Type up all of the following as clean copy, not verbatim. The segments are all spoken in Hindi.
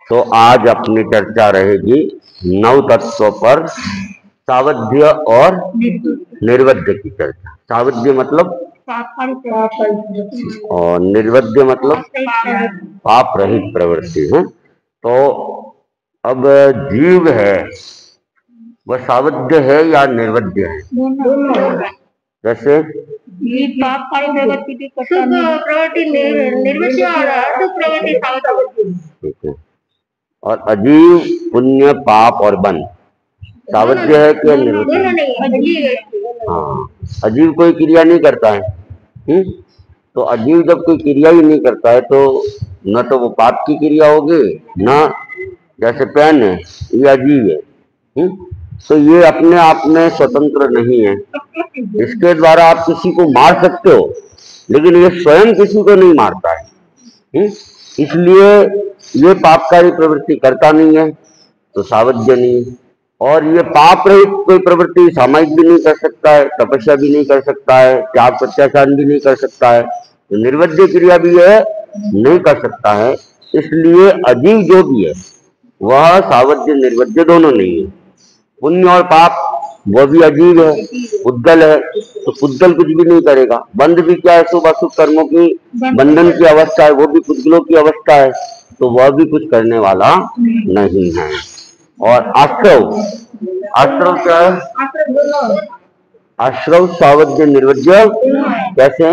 तो आज अपनी चर्चा रहेगी 9 तत्वों पर सावध्य और निर्वध्य की चर्चा। सावध्य मतलब और निर्वध्य मतलब पाप रहित प्रवृत्ति है। तो अब जीव है वह सावध्य है या निर्वध्य है? जैसे पाप प्रवृत्ति भी प्रवृत्ति निर्वध्य और प्रवृत्ति सावध्य। ठीक है। और अजीव पुण्य पाप और बन सावध्य है कि निर्वध्य? हाँ, अजीव कोई क्रिया नहीं करता है। तो अजीव जब कोई क्रिया ही नहीं करता है तो न तो वो पाप की क्रिया होगी, न जैसे पेन है ये अजीव है। तो ये अपने आप में स्वतंत्र नहीं है। इसके द्वारा आप किसी को मार सकते हो लेकिन ये स्वयं किसी को नहीं मारता है। इसलिए ये पापकारी प्रवृत्ति करता नहीं है तो सावध्य नहीं है। और ये पाप रहित कोई प्रवृत्ति सामायिक भी नहीं कर सकता है, तपस्या भी नहीं कर सकता है, त्याग प्रत्याचार भी नहीं कर सकता है, तो निर्वध्य क्रिया भी है नहीं कर सकता है। इसलिए अजीव जो भी है वह सावध्य निर्वध्य दोनों नहीं है। पुण्य और पाप वह भी अजीव है, पुद्गल है, तो पुद्गल कुछ भी नहीं करेगा। बंध भी क्या है? शुभ अशुभ कर्मों की बंधन की अवस्था है, वो भी पुद्गलों की अवस्था है, तो वह भी कुछ करने वाला नहीं है। और आश्रव, आश्रव क्या है? आश्रव सावध्य निर्वध्य कैसे?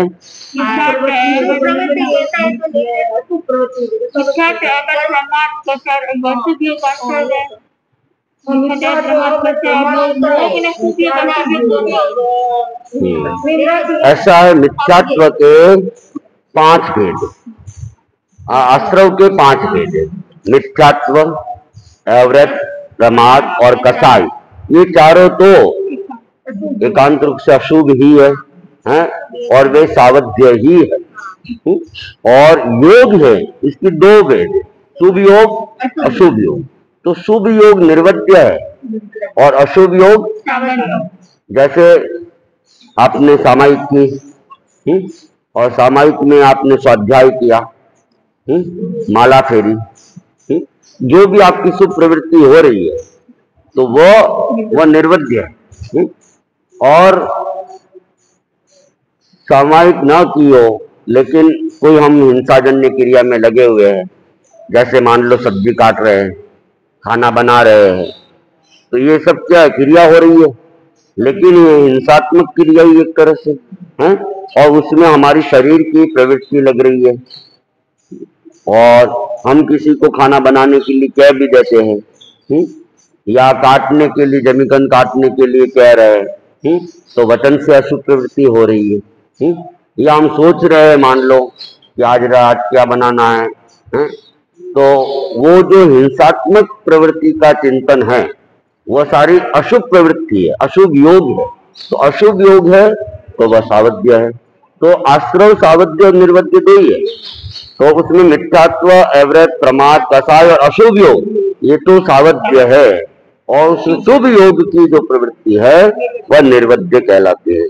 ऐसा है मिथ्यात्व के 5 भेद, आश्रव के 5 भेद है। मिथ्यात्व, अव्रत, प्रमाद और कसाई, ये चारों तो एकांत रूप से अशुभ ही है और वे सावध्य ही है। और योग है इसकी 2 भेद, शुभ योग अशुभ योग। तो शुभ योग निर्वध्य है और अशुभ योग जैसे आपने सामायिक की और सामायिक में आपने स्वाध्याय किया, माला फेरी, जो भी आपकी शुभ प्रवृत्ति हो रही है तो वह निर्वध्य है। और सामायिक न की हो लेकिन कोई हम हिंसाजन्य क्रिया में लगे हुए हैं, जैसे मान लो सब्जी काट रहे हैं, खाना बना रहे हैं, तो ये सब क्या क्रिया हो रही है लेकिन ये हिंसात्मक क्रिया ही एक तरह से है और उसमें हमारी शरीर की प्रवृत्ति लग रही है। और हम किसी को खाना बनाने के लिए कह भी देते हैं या काटने के लिए, जमीकन काटने के लिए कह रहे हैं, तो वचन से अशुभ प्रवृत्ति हो रही है। या हम सोच रहे हैं मान लो कि आज रात क्या बनाना है, तो वो जो हिंसात्मक प्रवृत्ति का चिंतन है वह सारी अशुभ प्रवृत्ति है, अशुभ योग है। तो अशुभ योग है तो वह सावध्य है। तो आश्रव सावध्य और निर्वध्य 2 ही है। तो उसमें मिथ्यात्व, अव्रत, प्रमाद, कसाय और अशुभ योग ये तो सावध्य है और उस शुभ योग की जो प्रवृत्ति है वह निर्वध्य कहलाती है।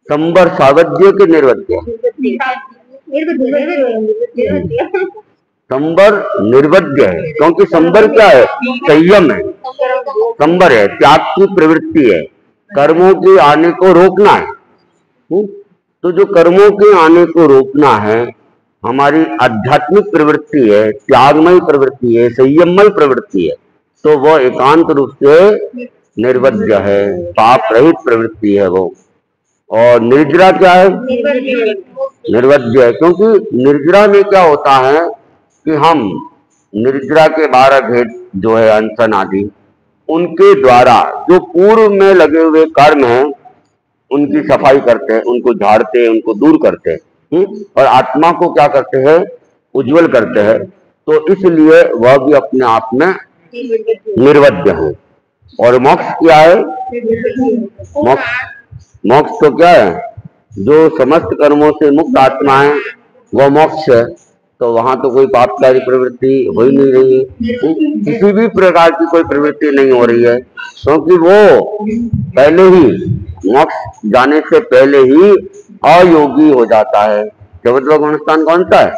संबर सावध्य के निर्वध्य? संबर निर्वध्य है क्योंकि संबर क्या है? संयम है। संबर है, त्याग की प्रवृत्ति है, कर्मों के आने को रोकना है। तो जो कर्मों के आने को रोकना है हमारी आध्यात्मिक प्रवृत्ति है, त्यागमय प्रवृत्ति है, संयममय प्रवृत्ति है, तो वह एकांत रूप से निर्वध्य है, पाप रहित प्रवृत्ति है वो। और निर्जरा क्या है? निर्वध्य है क्योंकि निर्जरा में क्या होता है कि हम निर्जरा के 12 भेद जो है अनशन आदि, उनके द्वारा जो पूर्व में लगे हुए कर्म हैं उनकी सफाई करते हैं, उनको झाड़ते हैं, उनको दूर करते हैं और आत्मा को क्या करते हैं? उज्जवल करते हैं। तो इसलिए वह भी अपने आप में निर्वध्य है। और मोक्ष क्या है? मोक्ष तो क्या है? जो समस्त कर्मों से मुक्त आत्मा है वह मोक्ष है। तो वहां तो कोई पापकारी प्रवृत्ति हो ही नहीं रही है, किसी भी प्रकार की कोई प्रवृत्ति नहीं हो रही है क्योंकि वो पहले ही मोक्ष जाने से पहले ही अयोगी हो जाता है, चौदहवां गुण स्थान कौन सा है?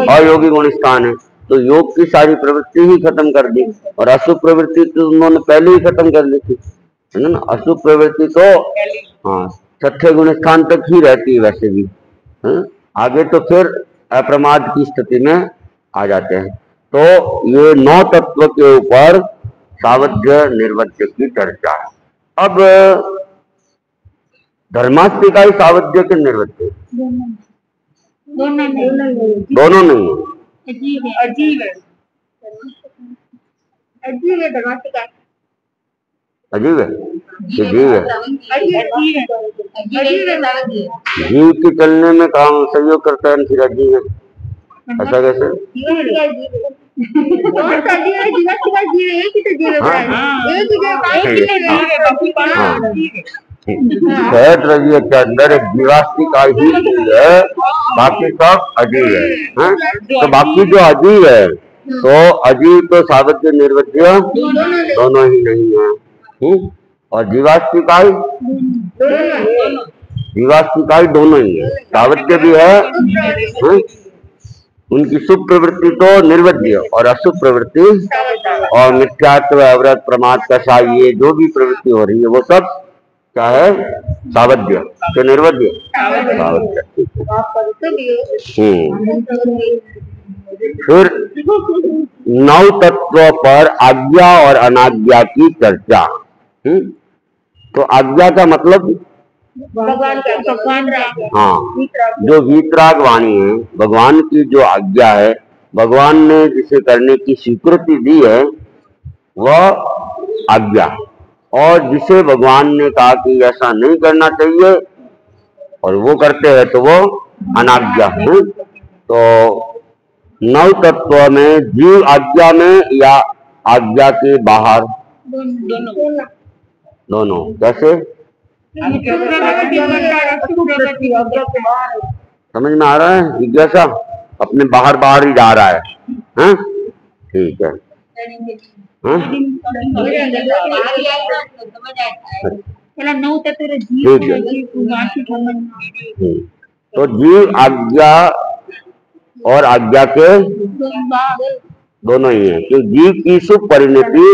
अयोगी गुण स्थान है। तो योग की सारी प्रवृत्ति ही खत्म कर दी, और अशुभ प्रवृत्ति तो उन्होंने पहले ही खत्म कर दी थी, है ना। अशुभ प्रवृत्ति तो हाँ छठे गुण स्थान तक ही रहती है वैसे भी, है? आगे तो फिर अप्रमाद की स्थिति में आ जाते हैं। तो ये 9 तत्व के ऊपर सावध्य निर्वध्य की चर्चा है। अब धर्मास्तिका ही सावध्य के निर्वध्य? दोनों नहीं है। अजीब है, अजीब है, अजीब है धर्मास्तिका। अजीब है, जीव है, जीव की चलने में काम सहयोग करता है, फिर अजीब है, ऐसा कैसे? सहज रवि के अंदर एक जीवास्तिका ही है, बाकी सब अजीब है। तो बाकी जो अजीब है, तो अजीब तो सावध्य निर्वध्य दोनों ही नहीं है। और जीवास्तिकाई दोनों ही है, सावध्य भी है। उनकी शुभ प्रवृत्ति तो निर्वध्य और अशुभ प्रवृत्ति और मिथ्यात्व, अवरत, प्रमाद, कषाय, ये जो भी प्रवृत्ति हो रही है वो सब क्या है? सावध्य तो निर्वध्य सावध्य। फिर 9 तत्व पर आज्ञा और अनाज्ञा की चर्चा। तो आज्ञा का मतलब हाँ, जो वीतराग वाणी है, भगवान की जो आज्ञा है, भगवान ने जिसे करने की स्वीकृति दी है वह आज्ञा, और जिसे भगवान ने कहा कि ऐसा नहीं करना चाहिए और वो करते हैं तो वो अनाज्ञा है। तो 9 तत्व में जीव आज्ञा में या आज्ञा के बाहर? दोनों। कैसे समझ में आ रहा है? जिज्ञासा अपने बाहर बाहर ही जा रहा है, हाँ? ठीक है, हाँ? ठीक है। तो जीव आज्ञा और आज्ञा के दोनों ही है, क्योंकि जीव की शुभ परिणति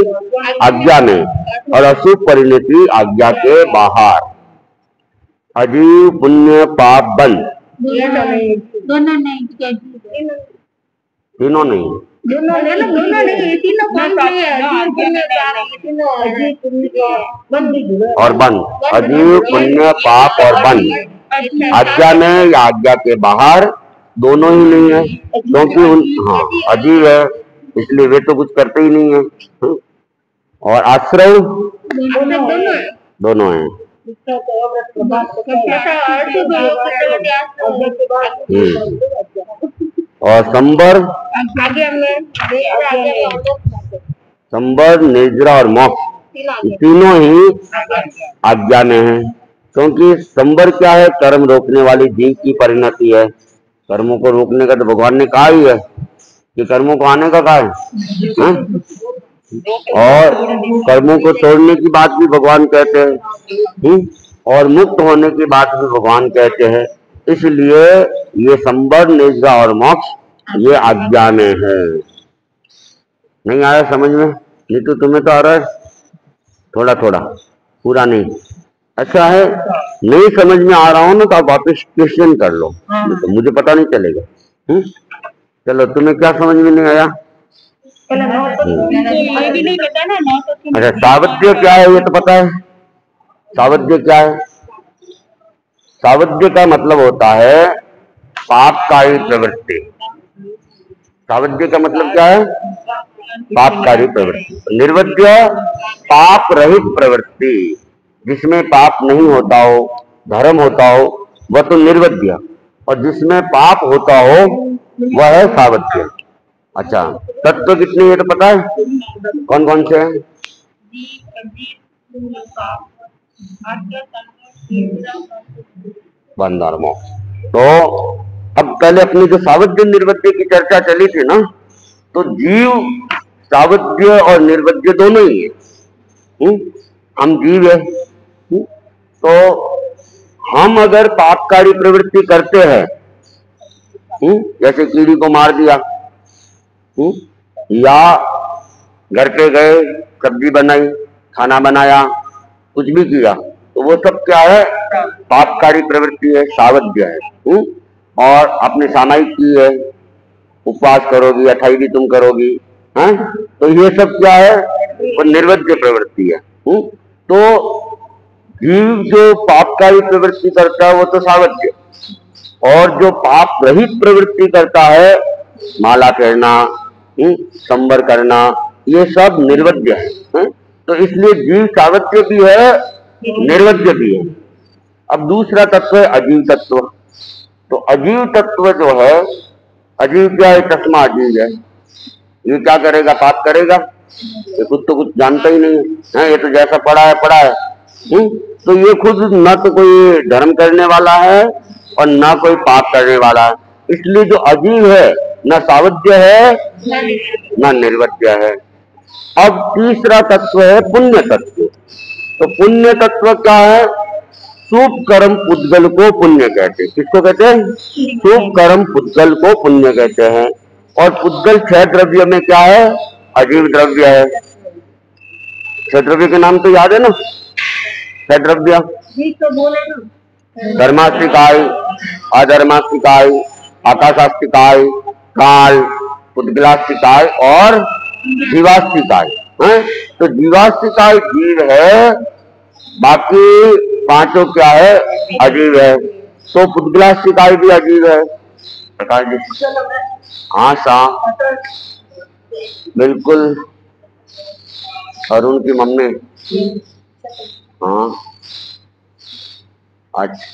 आज्ञा में और अशुभ परिणति आज्ञा के बाहर। अजीव, पुण्य, पाप, बंध दोनों नहीं, तीनों नहीं, और बंध। अजीव, पुण्य, पाप और बंध आज्ञा में या आज्ञा के बाहर दोनों ही नहीं है, क्योंकि हाँ अजीव है इसलिए वे तो कुछ करते ही नहीं है। और आश्रय दोनों हैं। और संबर, निद्रा और मोक्ष तीनों ही आज्ञा में है, क्योंकि संबर क्या है? कर्म रोकने वाली जीव की परिणति है। कर्मों को रोकने का तो भगवान ने कहा ही है कि कर्मों को आने का कहा है, और कर्मों को तोड़ने की बात भी भगवान कहते हैं, और मुक्त होने की बात भी भगवान कहते हैं। इसलिए ये संबर, निद्रा और मोक्ष ये आज्ञा में है। नहीं आया समझ में? नहीं तो तुम्हें तो आ रहा है थोड़ा थोड़ा, पूरा नहीं। अच्छा है, नहीं समझ में आ रहा हो ना तो आप वापस क्वेश्चन कर लो, तो मुझे पता नहीं चलेगा। चलो, तुम्हें क्या समझ में नहीं आया? अच्छा, सावध्य क्या है ये तो पता है। सावध्य क्या है? सावध्य का मतलब होता है पापकारी प्रवृत्ति। सावध्य का मतलब क्या है? पापकारी प्रवृत्ति। निर्वध्य पाप रहित प्रवृत्ति, जिसमें पाप नहीं होता हो, धर्म होता हो, वह तो निर्वध्य, और जिसमें पाप होता हो वह है सावध्य। अच्छा, तत्व कितने ये तो पता है? कौन कौन से हैं? बंधन मोक्ष। तो अब पहले अपनी जो सावध्य निर्वध्य की चर्चा चली थी ना, तो जीव सावध्य और निर्वध्य दोनों ही है। हम जीव है, तो हम अगर पापकारी प्रवृत्ति करते हैं जैसे कीड़ी को मार दिया, या घर पे गए, सब्जी बनाई, खाना बनाया, कुछ भी किया, तो वो सब क्या है? पापकारी प्रवृत्ति है, सावध्य है। और आपने सामायिक की है, उपवास करोगी, अठाई भी तुम करोगी, है? तो ये सब क्या है? वो निर्वज्य प्रवृत्ति है। तो जीव जो पापकारी प्रवृत्ति करता है वो तो सावध्य, और जो पाप रहित प्रवृत्ति करता है, माला फेरना, संवर करना, ये सब निर्वज्य है। तो इसलिए जीव सावध्य भी है, निर्वज्य भी है। अब दूसरा तत्व है अजीव तत्व। तो अजीव तत्व जो है, अजीव क्या है? तस्मा अजीव है। ये क्या करेगा? पाप करेगा। ये खुद तो कुछ जानता ही नहीं है, ये तो जैसा पड़ा है। तो ये खुद न तो कोई धर्म करने वाला है और ना कोई पाप करने वाला है। इसलिए जो अजीव है, न सावध्य है न निर्वज्य है। अब तीसरा तत्व है पुण्य तत्व। तो पुण्य तत्व क्या है? शुभ कर्म पुद्गल को पुण्य कहते हैं। किसको कहते हैं? शुभ कर्म पुद्गल को पुण्य कहते हैं। और पुद्गल 6 द्रव्य में क्या है? अजीव द्रव्य है। 6 द्रव्य के नाम तो याद है ना? 6 द्रव्य धर्मास्तिकाय, अधर्मास्तिकाय, आकाशास्तिकाय, काल, पुद्गलास्तिकाय और जीवास्तिकाय। तो जीवास्तिकाय जीव है, बाकी पांचों क्या है? अजीव है। तो पुद्गलास्तिकाय भी अजीव है। प्रकाश जी, हाँ सा बिल्कुल, अरुण की मम्मी, हाँ अच्छा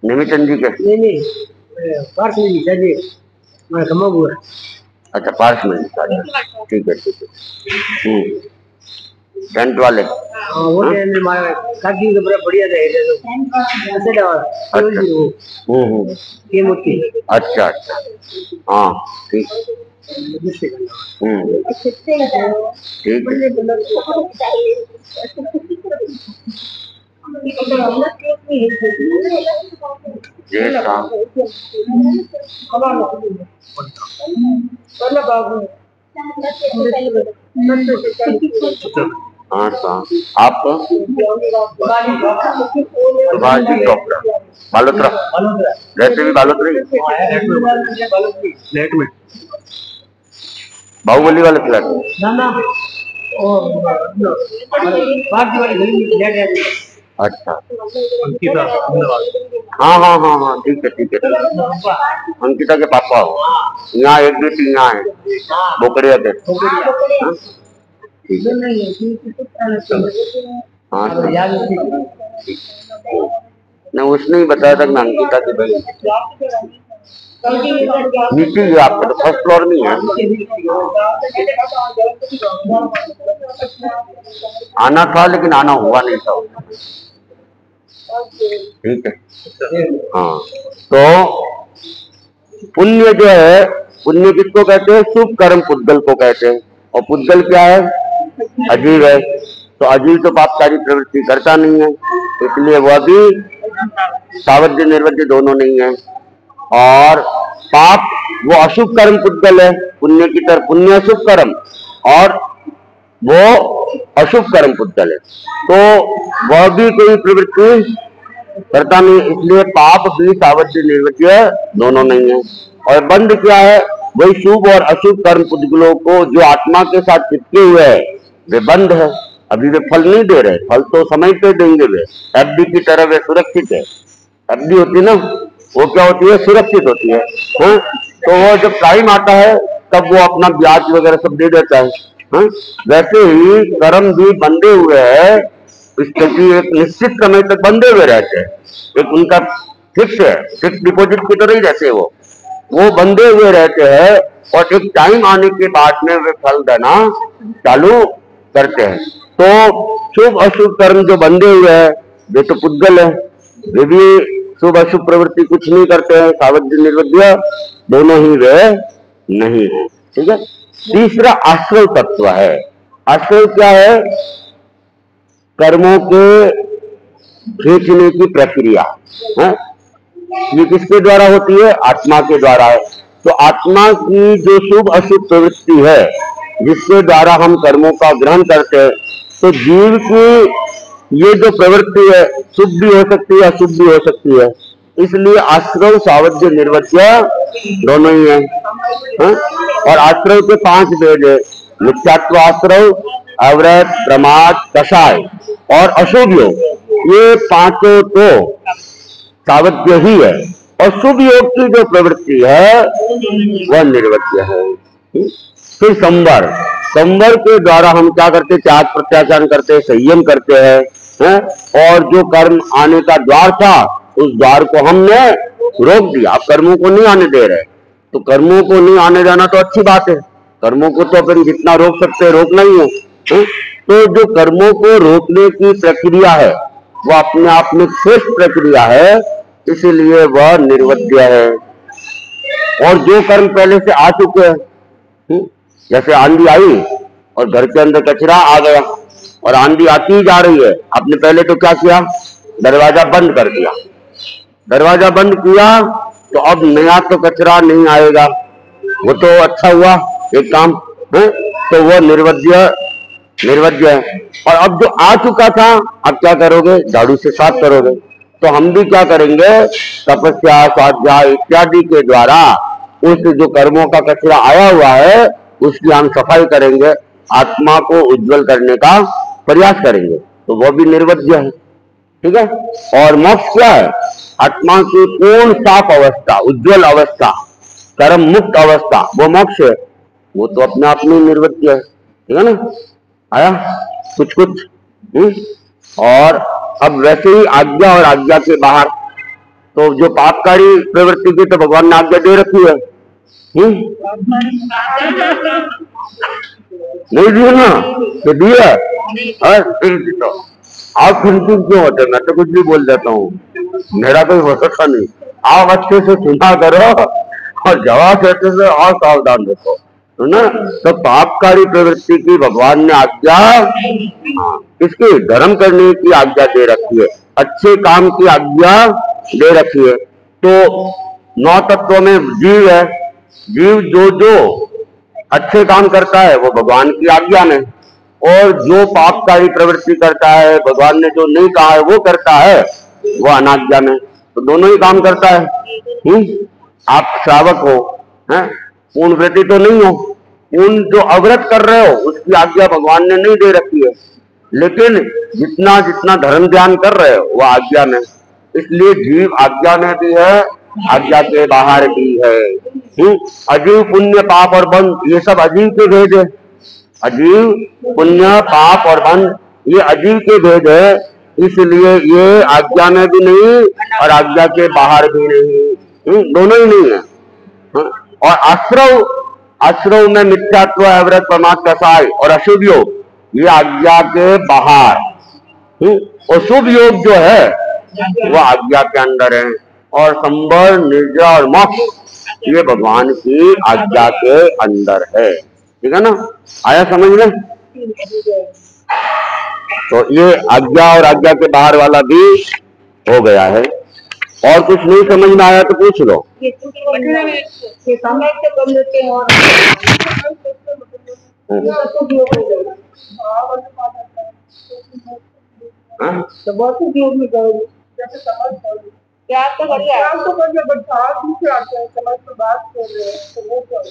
निमिचंद जी के, अच्छा पार्स में, ठीक है। टेंट वाले, अच्छा अच्छा, हाँ ठीक, हाँ आप सुभाष जी डॉक्टर बालोत्रा, रहते भी बालोत्रा, फ्लैट में, बाहुबली वाले फ्लैट में, अच्छा हाँ ठीक है। अंकिता के पापा हो यहाँ, एक बेटी यहाँ है, बोकड़िया थे। हाँ नहीं, उसने ही बताया था कि मैं अंकिता की बहन। नीचे ही आपका तो फर्स्ट फ्लोर में है। आना था लेकिन आना हुआ नहीं था, ठीक है। हाँ, तो पुण्य जो है, पुण्य किसको कहते हैं? शुभ कर्म पुद्गल को कहते हैं। और पुद्गल क्या है? अजीव है। तो अजीव तो पापकारी प्रवृत्ति करता नहीं है, इसलिए वह भी सावध्य निर्वज्य दोनों नहीं है। और पाप वो अशुभ कर्म पुद्गल है, पुण्य की तरफ, पुण्य अशुभ कर्म और वो अशुभ कर्म पुद्गल है, तो वह भी कोई प्रवृत्ति करता नहीं, इसलिए पाप भी सावध्य निर्वज्य दोनों नहीं है। और बंध क्या है? वही शुभ और अशुभ कर्म पुद्गलों को जो आत्मा के साथ चिपके हुए है, वे बंध है। अभी वे फल नहीं दे रहे, फल तो समय पे देंगे। वे एफडी की तरह वे सुरक्षित है। एफडी होती है ना, वो क्या होती है? सुरक्षित होती है। तो वो जब टाइम आता है तब वो अपना ब्याज वगैरह सब दे देता है। वैसे ही कर्म भी बंधे हुए है, क्योंकि एक निश्चित समय तक बंधे हुए रहते हैं। एक उनका फिक्स है, फिक्स डिपॉजिट की तरह ही रहते हैं वो बंधे हुए रहते हैं, और एक टाइम आने के बाद में वे फल देना चालू करते हैं। तो शुभ अशुभ कर्म जो बंधे हुए हैं वे तो पुद्गल है, वे भी शुभ अशुभ प्रवृत्ति कुछ नहीं करते हैं, सावध्य निर्वज्य दोनों ही वे नहीं है, ठीक है। तीसरा आश्रय तत्व है। आश्रय क्या है? कर्मों के खींचने की प्रक्रिया है, ये किसके द्वारा होती है? आत्मा के द्वारा है। तो आत्मा की जो शुभ अशुभ प्रवृत्ति है जिसके द्वारा हम कर्मों का ग्रहण करते हैं, तो जीव की ये जो प्रवृत्ति है शुभ भी हो सकती है अशुभ भी हो सकती है। इसलिए आश्रव सावध्य निर्वध्य दोनों ही हैं। और आश्रव के 5 भेद है, मिथ्यात्व आश्रव, अवृत, प्रमाद, कषाय और अशुभ योग। ये पांचों तो सावध्य ही है, और शुभ योग की जो प्रवृत्ति है वह निर्वध्य है। फिर संवर के द्वारा हम क्या करते? त्याग प्रत्याचार करते, संयम करते हैं, और जो कर्म आने का द्वार था उस द्वार को हमने रोक दिया। आप कर्मों को नहीं आने दे रहे, तो कर्मों को नहीं आने देना तो अच्छी बात है। कर्मों को तो अपन जितना रोक सकते हैं रोकना ही है। तो जो कर्मों को रोकने की प्रक्रिया है वो अपने आप में श्रेष्ठ प्रक्रिया है, इसीलिए वह निर्वध्य है। और जो कर्म पहले से आ चुके हैं, जैसे आंधी आई और घर के अंदर कचरा आ गया और आंधी आती ही जा रही है, आपने पहले तो क्या किया? दरवाजा बंद कर दिया। दरवाजा बंद किया तो अब नया तो कचरा नहीं आएगा, वो तो अच्छा हुआ एक काम है, तो वो निर्वध्य है। और अब जो आ चुका था अब क्या करोगे? झाड़ू से साफ करोगे। तो हम भी क्या करेंगे? तपस्या, स्वाध्याय इत्यादि के द्वारा उस जो कर्मों का कचरा आया हुआ है उसकी हम सफाई करेंगे, आत्मा को उज्जवल करने का प्रयास करेंगे, तो वो भी निर्वध्य है। ठीक है। और मोक्ष क्या है? आत्मा की पूर्ण साफ अवस्था, उज्जवल अवस्था, कर्म मुक्त अवस्था, वो मोक्ष है। वो तो अपने आप में निर्वध्य है। ठीक है ना? आया कुछ और अब वैसे ही आज्ञा और आज्ञा के बाहर, तो जो पापकारी प्रवृत्ति की तो भगवान ने आज्ञा दे रखी है। नहीं दिए ना? तो दिया। आप कंफ्यूज क्यों होते? मैं तो कुछ भी बोल देता हूँ, मेरा कोई भरोसा नहीं। आप अच्छे से सुना करो और जवाब देते से और सावधान रखो, तो ना। तो पापकारी प्रवृत्ति की भगवान ने आज्ञा, इसकी धर्म करने की आज्ञा दे रखी है, अच्छे काम की आज्ञा दे रखी है। तो 9 तत्वों में जीव है, जीव जो अच्छे काम करता है वो भगवान की आज्ञा में, और जो पापकारी प्रवृत्ति करता है भगवान ने जो नहीं कहा है वो करता है, वो अनाज्ञा में। तो दोनों ही काम करता है। आप श्रावक हो, पूर्ण व्रती तो नहीं हो, पूर्ण जो अव्रत कर रहे हो उसकी आज्ञा भगवान ने नहीं दे रखी है, लेकिन जितना जितना धर्म ध्यान कर रहे हो वो आज्ञा में। इसलिए जीव आज्ञा में भी है, आज्ञा के बाहर भी है। अजीव, पुण्य, पाप और बंध, ये सब अजीव के भेद है। अजीव, पुण्य, पाप और बंध ये अजीव के भेद है, इसलिए ये आज्ञा में भी नहीं और आज्ञा के बाहर भी नहीं, दोनों ही नहीं है। और आश्रव में मिथ्यात्व, अव्रत, प्रमाद, कषाय और अशुभ योग ये आज्ञा के बाहर, और शुभ योग जो है वो आज्ञा के अंदर है। और संवर, निर्जरा और मोक्ष ये भगवान की आज्ञा के अंदर है। ठीक है ना? आया समझ में? तो ये आज्ञा और आज्ञा के बाहर वाला भी हो गया है। और कुछ नहीं समझ में आया तो पूछ लो। तो बहुत उपयोग में क्या तो बढ़िया तो समझ तो बात कर रहे हैं, तो वो क्या?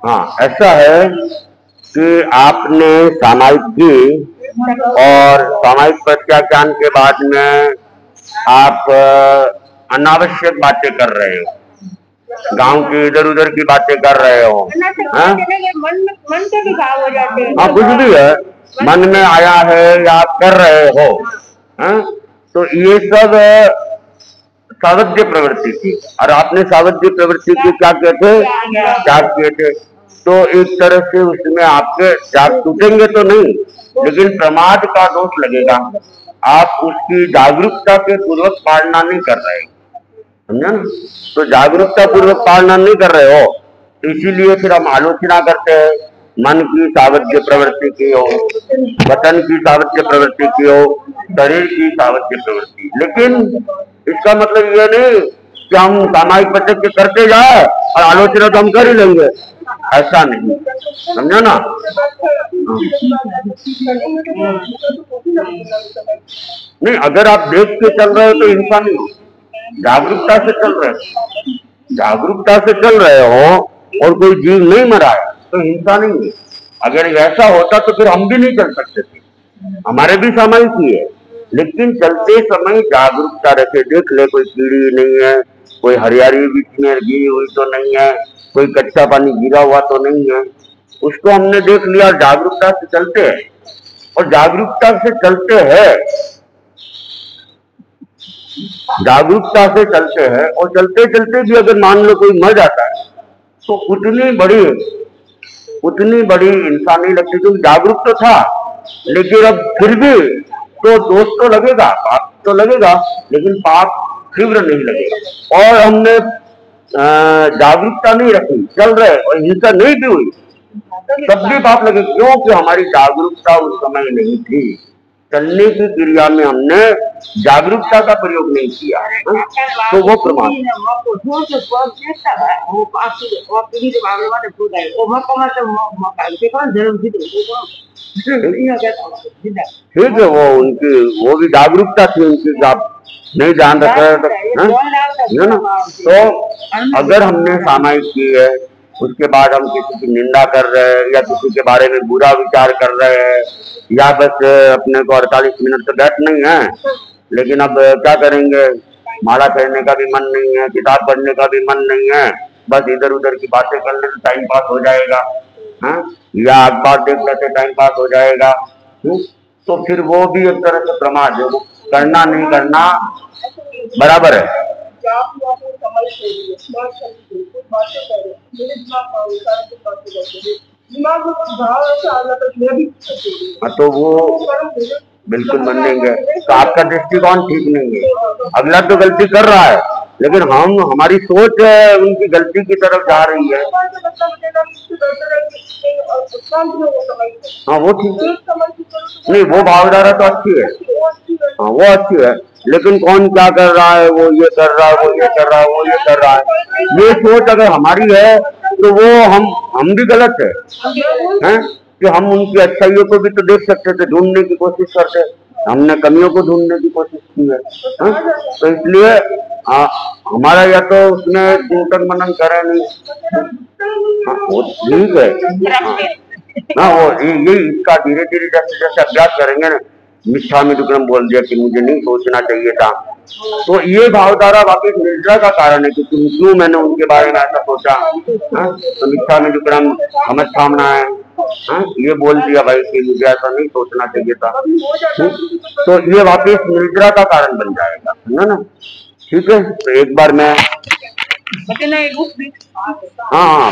हाँ, ऐसा है कि आपने सामायिक की और सामायिक प्रत्याख्यान के बाद में आप अनावश्यक बातें कर रहे हो, गांव की इधर उधर की बातें कर रहे हो। मन के भी भाव हो जाते हैं। हाँ, कुछ भी है मन में आया है या आप कर रहे हो, तो ये सब सावध्य प्रवृत्ति थी। और आपने सावध्य प्रवृत्ति की क्या कहते? त्याग किए थे। तो एक तरह से उसमें आपके त्याग टूटेंगे तो नहीं, लेकिन प्रमाद का दोष लगेगा। आप उसकी जागरूकता के पूर्वक पालना नहीं कर रहे, समझा ना? तो जागरूकता पूर्वक पालना नहीं कर रहे हो, इसीलिए फिर हम आलोचना करते हैं मन की सावध्य प्रवृत्ति की हो, वतन की सावध्य प्रवृत्ति की हो, शरीर की सावध्य प्रवृत्ति। लेकिन इसका मतलब ये नहीं कि हम सामायिक प्रत्यक्ष करते जाए और आलोचना तो हम कर ही लेंगे, ऐसा नहीं, समझो ना। नहीं, अगर आप देख के चल रहे हो तो इंसानी हो, जागरूकता से चल रहे हो, जागरूकता से चल रहे हो और कोई जीव नहीं मरा है तो हिंसा नहीं है। अगर ऐसा होता तो फिर हम भी नहीं चल सकते थे, हमारे भी सामायिक ही है। लेकिन चलते समय जागरूकता रखे, देख ले कोई कीड़ी नहीं है, कोई हरियाली बीच में गिरी हुई तो नहीं है, कोई कच्चा पानी गिरा हुआ तो नहीं है, उसको हमने देख लिया। जागरूकता से चलते हैं और जागरूकता से चलते हैं, जागरूकता से चलते हैं और चलते चलते भी अगर मान लो कोई मर जाता है तो उतनी बड़ी इंसान नहीं लगती, क्योंकि जागरूक तो था। लेकिन अब फिर भी तो दोष तो लगेगा, पाप तो लगेगा, लेकिन पाप तीव्र नहीं लगेगा। और हमने जागरूकता नहीं रखी, चल रहे और हिंसा नहीं भी हुई तब भी पाप लगे, क्योंकि हमारी जागरूकता उस समय नहीं थी। चलने की क्रिया में हमने जागरूकता का प्रयोग नहीं किया, तो वो प्रमाण। ठीक है, वो उनकी वो भी जागरूकता थी उनकी, आप नहीं जान रखा है ना। तो अगर हमने सामायिक की है, उसके बाद हम किसी की निंदा कर रहे हैं या किसी के बारे में बुरा विचार कर रहे हैं, या बस अपने को 48 मिनट तो बैठ नहीं है, लेकिन अब क्या करेंगे, माला करने का भी मन नहीं है, किताब पढ़ने का भी मन नहीं है, बस इधर उधर की बातें कर लेते टाइम पास हो जाएगा, या अखबार देख लेते टाइम पास हो जाएगा। तो फिर वो भी एक तरह से प्रमाद है, वो करना नहीं करना बराबर है। तो वो बिल्कुल मानेंगे, तो आपका दृष्टिकोण ठीक नहीं है। अगला तो गलती कर रहा है, लेकिन हमारी सोच उनकी गलती की तरफ जा रही है। हाँ, वो ठीक है, नहीं वो भावधारा तो अच्छी है, हाँ वो अच्छी है, लेकिन कौन क्या कर रहा है, वो ये कर रहा है, वो ये कर रहा है, वो ये कर रहा है, ये सोच अगर हमारी है तो वो हम भी गलत है, हैं? कि हम उनकी अच्छाइयों को भी तो देख सकते थे, ढूंढने की कोशिश करते, हमने कमियों को ढूंढने की कोशिश की है, तो इसलिए हमारा या तो उसने चिंतन मनन करे नहीं, वो ठीक है, हाँ वो ये इसका धीरे धीरे जैसे जैसे अभ्यास करेंगे ना, मिथ्या में विक्रम बोल दिया कि मुझे नहीं सोचना चाहिए था, तो ये भावधारा वाकई निद्रा का कारण है कि क्यों मैंने उनके बारे में ऐसा सोचा, तो मिथ्या में विक्रम हमें थामना है, ये बोल दिया भाई कि मुझे ऐसा नहीं सोचना चाहिए था, तो ये वापिस निद्रा का कारण बन जाएगा, है ना। ठीक है, तो एक बार मैं हाँ